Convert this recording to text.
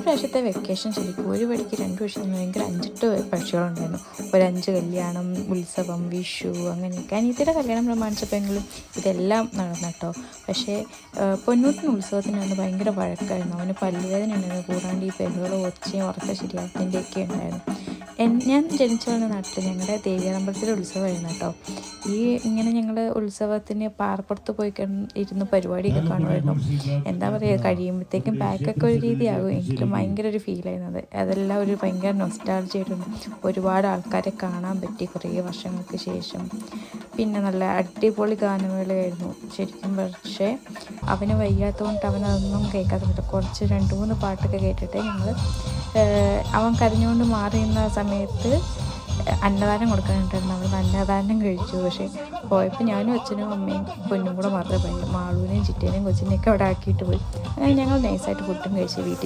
പ്രാവശ്യത്തെ വെക്കേഷൻ ശരിക്കും ഒരു പടിക്ക് 2 വർഷം ഭയങ്കര 5-8 പക്ഷികളുണ്ടായിരുന്നു. ഒരു 5 കല്യാണം, ഉത്സവം, വിഷു അങ്ങനെയൊക്കെ. അനിയത്തിയുടെ കല്യാണം പ്രമാണിച്ചപ്പോഴെങ്കിലും ഇതെല്ലാം നടന്നു കേട്ടോ. പക്ഷേ പൊന്നൂട്ടിന് ഉത്സവത്തിന് വന്ന് ഭയങ്കര വഴക്കായിരുന്നു. അവന് പല്ലുവേദന ഉണ്ടായിരുന്നു, കൂടാണ്ട് ഈ ബഹളവും ഒച്ചയും ഉറക്കം ശരിയാക്കുന്നതിൻ്റെയൊക്കെ ഉണ്ടായിരുന്നു. ഞാൻ ജനിച്ചു വന്ന നാട്ടിൽ ഞങ്ങളുടെ ദേവീറമ്പലത്തിലെ ഉത്സവമായിരുന്നു കേട്ടോ. ഇങ്ങനെ ഞങ്ങൾ ഉത്സവത്തിന് പാറപ്പുറത്ത് പോയി ഇരുന്ന് പരിപാടിയൊക്കെ കാണുമായിരുന്നു. എന്താ പറയുക, കഴിയുമ്പോഴത്തേക്കും പാക്കൊക്കെ ഒരു രീതിയാകും, എങ്കിലും ഭയങ്കര ഒരു ഫീലായിരുന്നത്. അതെല്ലാം ഒരു ഭയങ്കര നൊസ്റ്റാൾജിയായിരുന്നു. ഒരുപാട് ആൾക്കാരെ കാണാൻ പറ്റി കുറേ വർഷങ്ങൾക്ക് ശേഷം. പിന്നെ നല്ല അടിപൊളി ഗാനമേളയായിരുന്നു ശരിക്കും. പക്ഷേ അവന് വയ്യാത്തതുകൊണ്ട് അവനതൊന്നും കേൾക്കാൻ പറ്റില്ല. കുറച്ച് 2-3 പാട്ടൊക്കെ കേട്ടിട്ട് ഞങ്ങൾ അവൻ കരഞ്ഞുകൊണ്ട് മാറി നിന്ന സമയത്ത് അന്നദാനം കൊടുക്കാനുണ്ടായിരുന്നു. അവിടെ അന്നദാനം കഴിച്ചു. പക്ഷേ പോയപ്പോൾ ഞാനും അച്ഛനും അമ്മയും പൊന്നും കൂടെ മാത്രമേ പോയുള്ളൂ. മാളൂനെയും ചിറ്റേനെയും കൊച്ചിനെയൊക്കെ അവിടെ ആക്കിയിട്ട് പോയി. അങ്ങനെ ഞങ്ങൾ നൈസായിട്ട് ഫുഡും കഴിച്ച് വീട്ടിൽ